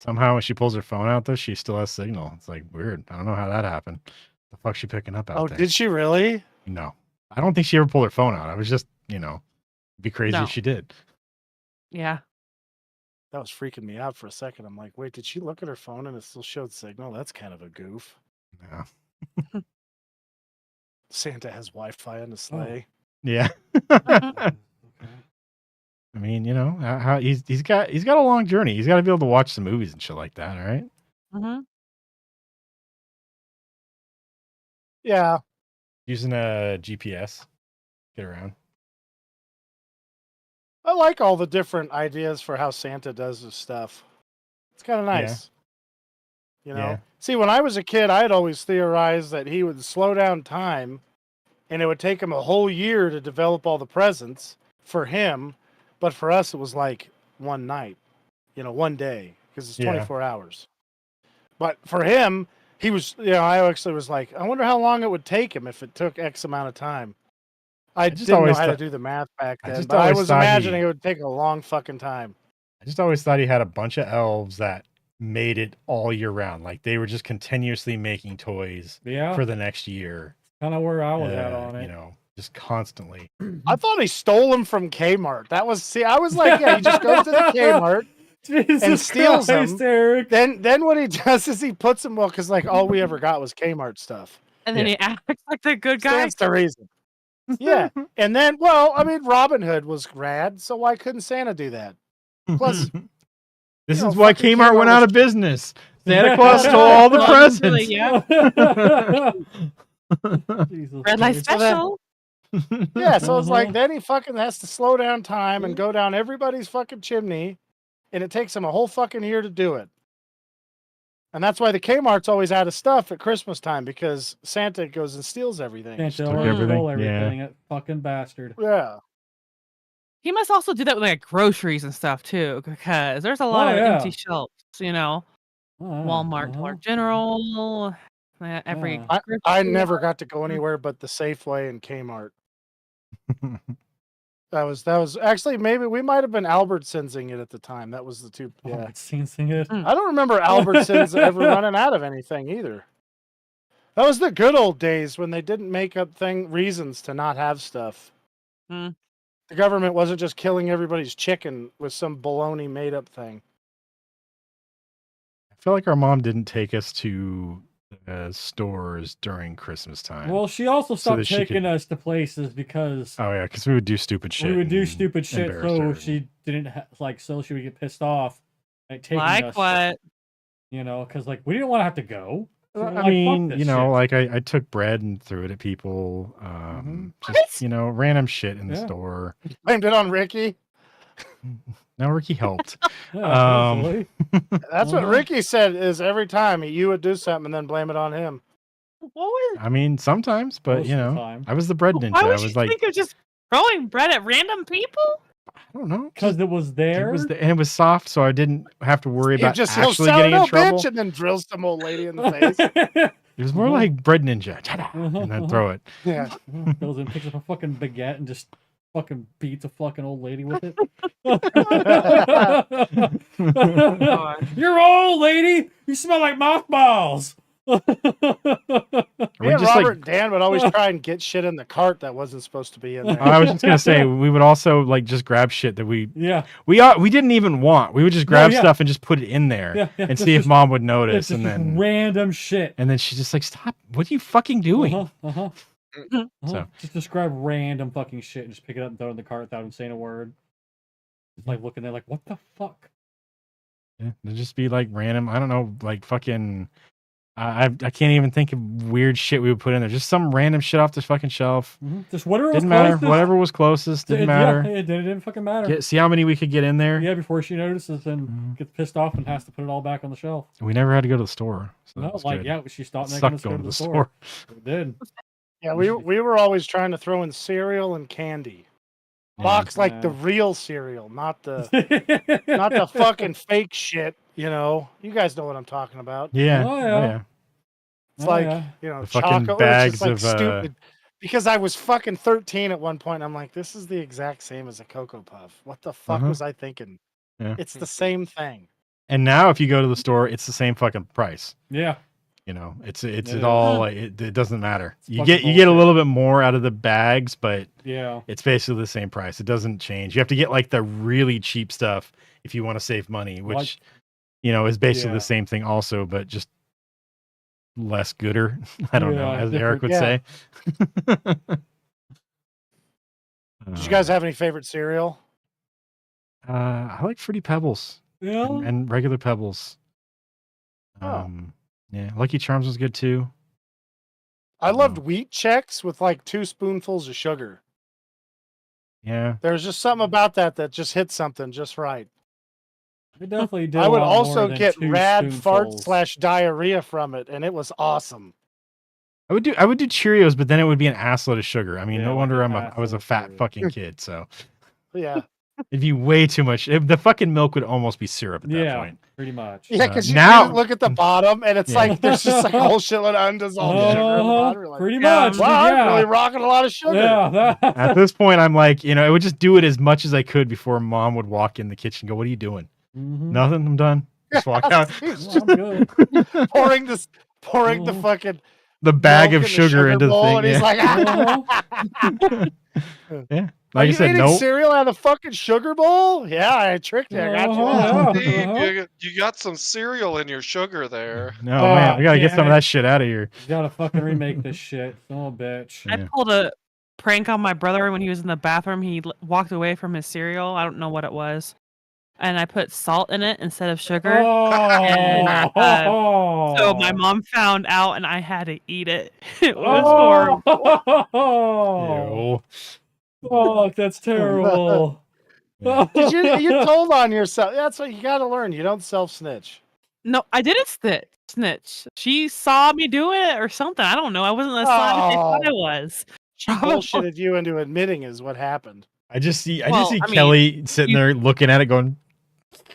Somehow when she pulls her phone out though, she still has signal. It's like weird. I don't know how that happened. The fuck's she picking up out Oh, there? did she really? No. I don't think she ever pulled her phone out. I was just, it'd be crazy No. if she did. Yeah. That was freaking me out for a second. I'm like, wait, did she look at her phone and it still showed signal? That's kind of a goof. No. Santa has Wi-Fi in the sleigh. Yeah. Okay. I mean, how he's got a long journey. He's got to be able to watch some movies and shit like that, all right? hmm Yeah. Using a GPS. Get around. I like all the different ideas for how Santa does his stuff. It's kind of nice. Yeah. See, when I was a kid, I had always theorized that he would slow down time and it would take him a whole year to develop all the presents for him. But for us, it was like one night, one day, because it's Yeah. 24 hours. But for him, he was, I actually was like, I wonder how long it would take him if it took X amount of time. I just didn't know always how to thought- do the math back I then, just but I always was thought imagining it would take a long fucking time. I just always thought he had a bunch of elves that made it all year round. Like they were just continuously making toys Yeah, for the next year. kind of where I was at on it. Just constantly. I thought he stole them from Kmart. I was like, yeah, he just goes to the Kmart. Jesus steals Christ, them. Eric. Then what he does is he puts them, because like all we ever got was Kmart stuff. And then he acts like the good guy. Stands to reason. Yeah. And then, Robin Hood was rad, so why couldn't Santa do that? Plus, this you is know, why fucking Kmart Kmart went out was- of business. Santa Claus stole all the Well, presents. really, yeah. Jesus Red light Christ. So then- special. Yeah, so it's like Mhm. then he fucking has to slow down time and go down everybody's fucking chimney, and it takes him a whole fucking year to do it. And that's why the Kmart's always out of stuff at Christmas time, because Santa goes and steals everything. Can't took tell everything, everything. That fucking bastard. Yeah. He must also do that with like groceries and stuff too, because there's a lot of empty shelves. Oh, yeah, Walmart, Dollar uh-huh. General, every. Yeah. I never got to go anywhere but the Safeway and Kmart. That was actually, maybe we might have been Albertsonsing it at the time. That was the two. Yeah. Seen it. I don't remember Albertsons ever running out of anything either. That was the good old days when they didn't make up reasons to not have stuff. Hmm. The government wasn't just killing everybody's chicken with some baloney made up thing. I feel like our mom didn't take us to stores during Christmas time. Well, she also stopped that she taking could- us to places because Oh yeah, because we would do stupid shit. we would do and stupid shit, embarrass so her. she didn't so she would get pissed off at taking Like us. what? You know, because like we didn't want to have to go. So we're I like, fuck mean, this you know, shit. like I took bread and threw it at people. Mhm. Just random shit in the Yeah. store. Blamed it on Ricky. No, Ricky helped. Yeah, um, basically. That's what Uh-huh. Ricky said, is every time you would do something and then blame it on him. What was? I mean, sometimes, but Most you of the know, time. I was the bread ninja. Why I would you was like, think of just throwing bread at random people? I don't know, Because it was there. and it was soft, so I didn't have to worry You about just yell, actually getting in "Sourdough trouble. bitch," and then drills some old lady in the face. It was more Uh-huh. like bread ninja, ta-da, and then throw it. Yeah. Goes and picks up a fucking baguette and just fucking beats a fucking old lady with it. You're old, lady. You smell like mothballs. Or Me we and just Robert like, and Dan would always try and get shit in the cart that wasn't supposed to be in there. I was just gonna say, we would also like just grab shit that we Yeah, didn't even want. We would just grab yeah. stuff and just put it in there yeah, yeah. and see if just, mom would it's notice, just and then random shit. she's just like, "Stop! What are you fucking doing?" Uh-huh. So- Just describe random fucking shit and just pick it up and throw it in the cart without even saying a word. Just like looking there, like, what the fuck? Yeah, it'd just be like random. I don't know, like fucking. I can't even think of weird shit we would put in there. Just some random shit off the fucking shelf. Just whatever Didn't was matter. closest. Whatever was closest didn't matter. Yeah, it didn't fucking matter. See how many we could get in there. Yeah, before she notices and Mhm. gets pissed off and has to put it all back on the shelf. We never had to go to the store. So that No, was like good. yeah, she stopped It making sucked us go going to to the the store. We did. Yeah, we were always trying to throw in cereal and candy. Box like the Yeah. real cereal, not the not the fucking fake shit. You know, you guys know what I'm talking about. Yeah. Oh, Oh, yeah. yeah. It's Oh, like yeah. The fucking chocolate. It was bags just, like, of, stupid. Because I was fucking 13 at one point. And I'm like, this is the exact same as a Cocoa Puff. What the fuck Uh-huh. was I thinking? Yeah. It's the same thing. And now if you go to the store, it's the same fucking price. Yeah. You know, it's It it is. all like, it doesn't matter. It's You fucking get a bullshit. little bit more out of the bags, but Yeah. it's basically the same price. It doesn't change. You have to get like the really cheap stuff if you want to save money, which Like- is basically Yeah. the same thing also, but just less gooder. I don't know, Yeah, as Eric would different- say. Did you guys have any favorite cereal? I like Fruity Pebbles Yeah. and regular Pebbles. Oh. Yeah, Lucky Charms was good too. I Oh. loved wheat checks with like 2 spoonfuls of sugar. Yeah. There's just something about that just hit something just right. We definitely did. I a would lot more also than get 2 rad spoonfuls. fart / diarrhea from it, and it was awesome. I would do Cheerios, but then it would be an assload of sugar. I mean, Yeah, no like wonder an I was a assload of fat sugar. fucking kid, so Yeah, it'd be way too much. The fucking milk would almost be syrup at that Yeah, point. pretty much. yeah, because you now- look at the bottom, and it's Yeah. like there's just like a whole shitload of undissolved sugar in the bottom. You're like, Pretty Yeah. much. wow, yeah. I'm really rocking a lot of sugar. Yeah. At this point, I'm like, I would just do it as much as I could before mom would walk in the kitchen and go, "What are you doing?" Mhm. Nothing. I'm done. Just walk out. He's Well, just I'm good. pouring the Mhm. fucking The bag milk of in the sugar into the bowl, thing. and he's Yeah. like, Uh-huh. Yeah. Are Like I you said, eating no. cereal out of the fucking sugar bowl? Yeah, I tricked you. I got you. Uh-huh. that. Steve, Uh-huh. you got some cereal in your sugar there. No, man, we gotta get some damn of it. that shit out of here. You gotta fucking remake this shit. Son of a bitch. I Yeah. pulled a prank on my brother when he was in the bathroom. He walked away from his cereal. I don't know what it was. And I put salt in it instead of sugar. Oh. So my mom found out and I had to eat it. It was horrible. Oh. Ew. Oh, that's terrible. Yeah. Did you told on yourself? That's what you got to learn. You don't self snitch. No, I didn't snitch. She saw me do it or something. I don't know. I wasn't as sly as they thought I was. She bullshitted you into admitting is what happened. I just see Well, I mean, Kelly sitting you- there looking at it, going,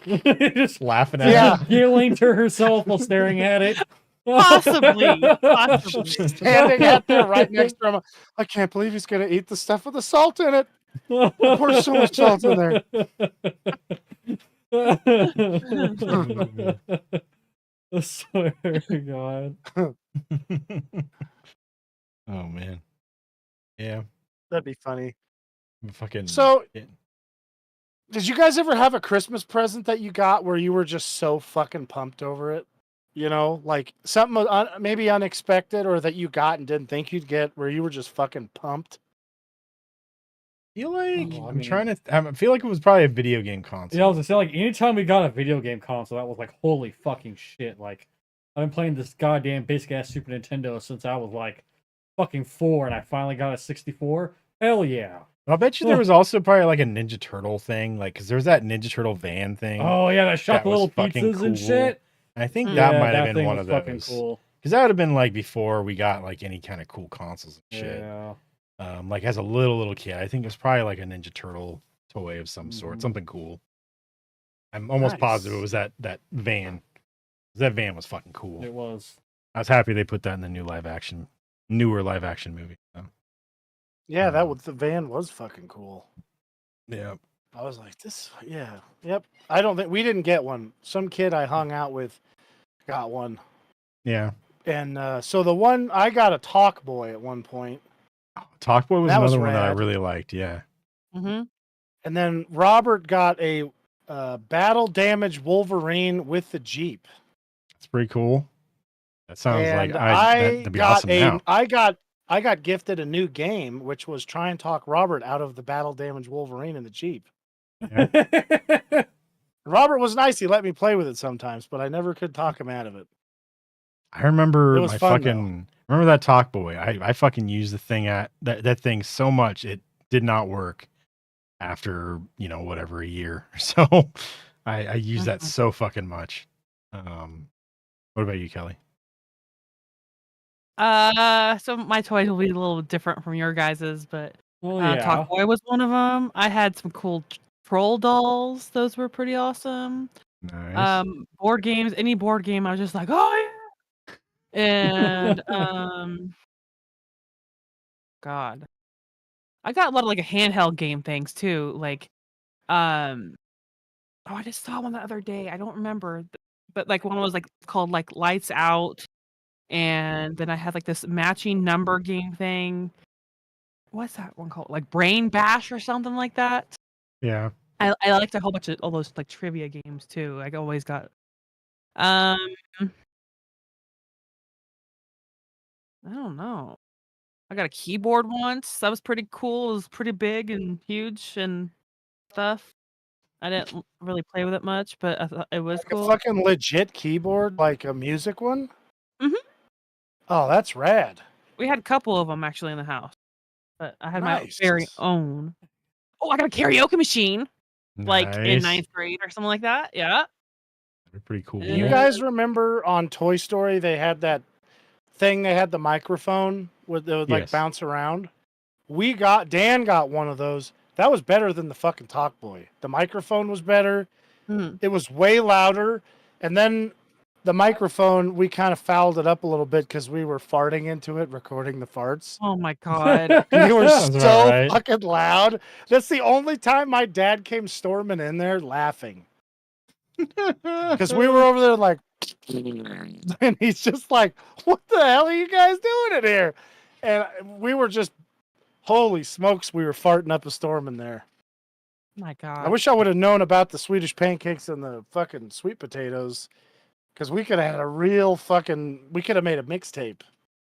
Just laughing at Yeah. it. giggling to herself while staring at it. Possibly. Standing out there right next to him. I can't believe he's gonna eat the stuff with the salt in it. Pour so much salt in there. I swear to God. Oh man, yeah, That'd be funny. fucking. So, yeah. did you guys ever have a Christmas present that you got where you were just so fucking pumped over it? You know, like something maybe unexpected or that you got and didn't think you'd get, where you were just fucking pumped. feel like Oh, I I'm mean- trying to. I feel like it was probably a video game console. Yeah, I was gonna say, like, anytime we got a video game console, that was like, holy fucking shit. Like, I've been playing this goddamn basic ass Super Nintendo since I was like fucking 4, and I finally got a 64. Hell yeah. I'll bet you there was also probably like a Ninja Turtle thing, like because there's that Ninja Turtle van thing. Oh yeah, that shot That the was little fucking pizzas and cool. shit. I think Mm. that Yeah, might have that been thing one was of fucking those. cool. Because that would have been like before we got like any kind of cool consoles and shit. Yeah. Like as a little kid, I think it was probably like a Ninja Turtle toy of some sort, Mhm. something cool. I'm almost positive it Nice. was that van. That van was fucking cool. It was. I was happy they put that in the newer live action movie. So, Yeah, the van was fucking cool. yeah. I was like, yep. I don't think we didn't get one. Some kid I hung out with got one. Yeah. And so the one I got a Talk Boy at one point. Talk Boy was That was another one that I rad. really liked. Yeah. Mm-hmm. And then Robert got a battle damage Wolverine with the Jeep. It's pretty cool. That sounds And like that'd be got awesome now. I got gifted a new game, which was try and talk Robert out of the battle damage Wolverine in the Jeep. Robert was nice; he let me play with it sometimes, but I never could talk him out of it. I remember It was fun, remember that Talk Boy. I fucking used the thing that thing so much it did not work after, whatever, a year. So I used that so fucking much. What about you, Kelly? So my toys will be a little different from your guys's, but Well, yeah. Talk Boy was one of them. I had some cool troll dolls; those were pretty awesome. Nice. Board games, any board game, I was just like, oh yeah. And God, I got a lot of like a handheld game things too. Like, oh, I just saw one the other day. I don't remember, but like one was like called like Lights Out, and then I had like this matching number game thing. What's that one called? Like Brain Bash or something like that. Yeah. I liked a whole bunch of all those like trivia games too. I always got. I don't know. I got a keyboard once. That was pretty cool. It was pretty big and huge and stuff. I didn't really play with it much, but I thought it was Like cool. a fucking legit keyboard, like a music one. Mhm. Oh, that's rad. We had a couple of them actually in the house, but I had my Nice. very own. Oh, I got a karaoke machine, like in Nice. 9th grade or something like that. Yeah. That'd be pretty cool. Do you Yeah. guys remember on Toy Story they had that thing? They had the microphone that would like Yes. bounce around. Dan got one of those. That was better than the fucking Talk Boy. The microphone was better. Mhm. It was way louder. And then the microphone, we kind of fouled it up a little bit because we were farting into it, recording the farts. Oh my god. They were Sounds so about right. fucking loud. That's the only time my dad came storming in there laughing. Because we were over there like, and he's just like, what the hell are you guys doing in here? And we were just, holy smokes, we were farting up a storm in there. My I god. wish I would have known about the Swedish pancakes and the fucking sweet potatoes. Because we could have had we could have made a mixtape.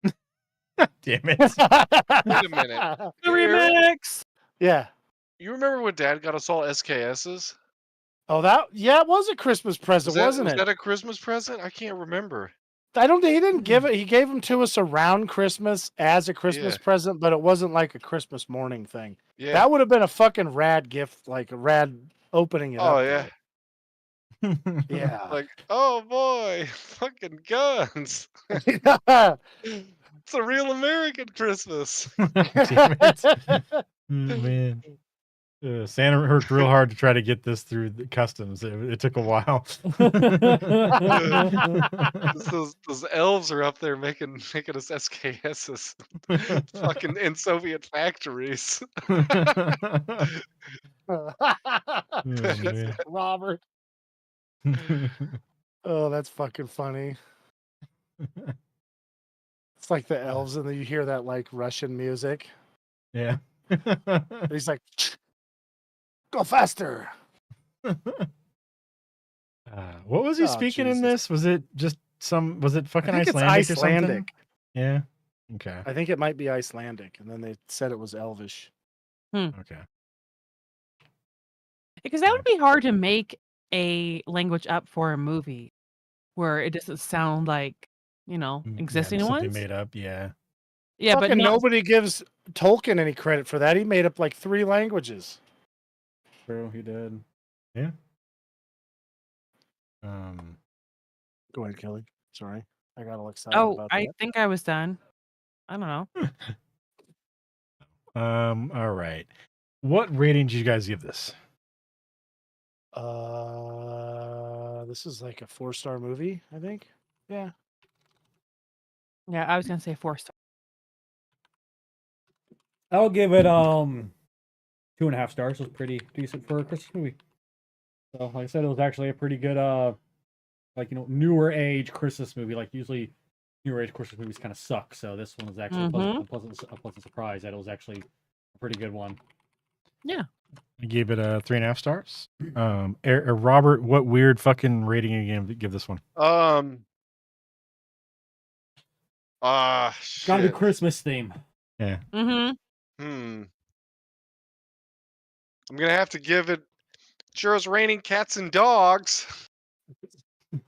Damn it. Wait a minute. The remix. Yeah. You remember when Dad got us all SKSs? Oh, it was a Christmas present, wasn't was it? that a Christmas present? I can't remember. I don't think he didn't give it. He gave them to us around Christmas as a Christmas Yeah. present, but it wasn't like a Christmas morning thing. Yeah. That would have been a fucking rad gift, like a rad opening it up. Oh for yeah. it. Yeah. Like, oh boy, fucking guns. It's a real American Christmas. Damn it. Oh, man. Santa worked real hard to try to get this through the customs. It took a while. Those elves are up there making us SKSs, fucking in Soviet factories. Oh, man. Robert. Oh, that's fucking funny. It's like the elves, and then you hear that like Russian music. Yeah. And he's like, go faster. What was he Oh, speaking in Jesus. this? Was it just was it I fucking think it's Icelandic or something? Icelandic. Yeah. Okay. I think it might be Icelandic, and then they said it was Elvish. Okay. Because that would be hard to make a language up for a movie where it doesn't sound like, existing something ones. made up. Yeah. Yeah, but Fucking not, nobody gives Tolkien any credit for that. He made up like 3 languages. True, he did. Yeah. Go ahead, Kelly. Sorry, I got all excited oh, about I that. think I was done. I don't know. All right. What rating did you guys give this? This is like a 4-star movie, I think. Yeah. Yeah, I was gonna say 4 stars. I'll give it 2.5 stars. It was pretty decent for a Christmas movie. So, like I said, it was actually a pretty good newer age Christmas movie. Like usually, newer age Christmas movies kind of suck. So this one was actually a pleasant surprise that it was actually a pretty good one. Yeah. I gave it 3.5 stars. Robert, what weird fucking rating are you gonna give this one? It's gotta be Shit. Christmas theme. Yeah. I'm gonna have to give it. Sure, it's raining cats and dogs.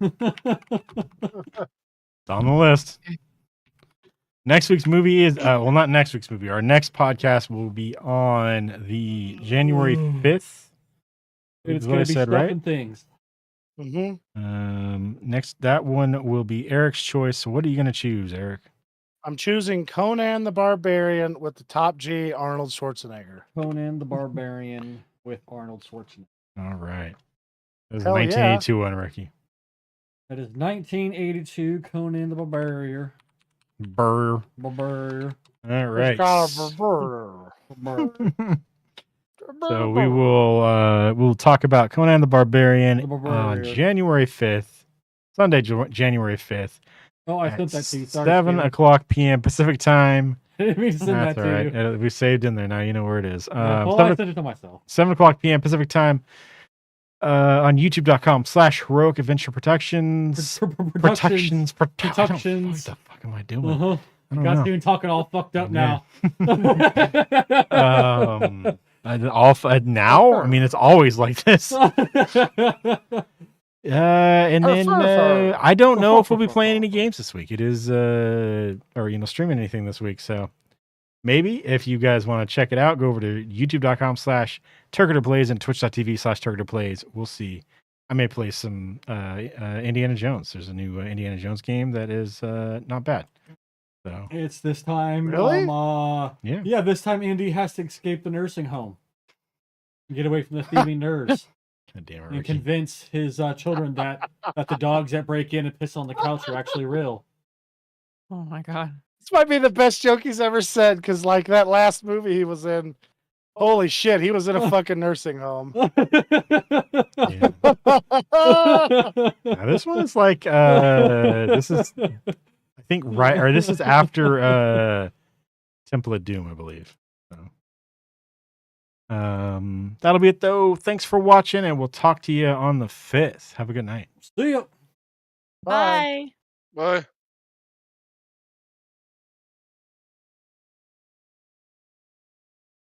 It's on the list. Next week's movie is not next week's movie. Our next podcast will be on the January 5th. It's what gonna I be said, stuff right? and things. Next, that one will be Eric's choice. So what are you gonna choose, Eric? I'm choosing Conan the Barbarian with the top G, Arnold Schwarzenegger. Conan the Barbarian with Arnold Schwarzenegger. All right. That was Hell yeah. 1982 one, Ricky. That is 1982 Conan the Barbarian. Burr. Barbarian. All right. So So we will we'll talk about Conan the Barbarian, The Barbarian. on January 5th, Sunday, January 5th. Oh, I at sent that to you. Sorry, 7 o'clock p.m. Pacific time. I didn't mean to send That's that all to right. you. We saved in there now. You know where it is. Yeah, well, 7, I sent it to myself. 7 o'clock p.m. Pacific time. On youtube.com/Heroic Adventure Productions. Productions. What Productions. the fuck am I doing? Uh-huh. I don't Guys know. doing talking all fucked up Yeah. now. Now? I mean, it's always like this. And then I don't know if we'll be playing any games this week. It is streaming anything this week. So maybe if you guys want to check it out, go over to youtube.com/TurkiterPlays and twitch.tv/TurkiterPlays. We'll see. I may play some Indiana Jones. There's a new Indiana Jones game that is not bad. So It's this time. Really? Yeah, this time Indy has to escape the nursing home. Get away from the thieving nerds. God damn it, And Ricky. convince his children that the dogs that break in and piss on the couch are actually real. Oh my god. This might be the best joke he's ever said, because like that last movie he was in, holy shit, he was in a fucking nursing home. Yeah. Now, this one is like this is I think this is after Temple of Doom, I believe. So that'll be it though. Thanks for watching, and we'll talk to you on the 5th. Have a good night. See ya. Bye. Bye. Bye.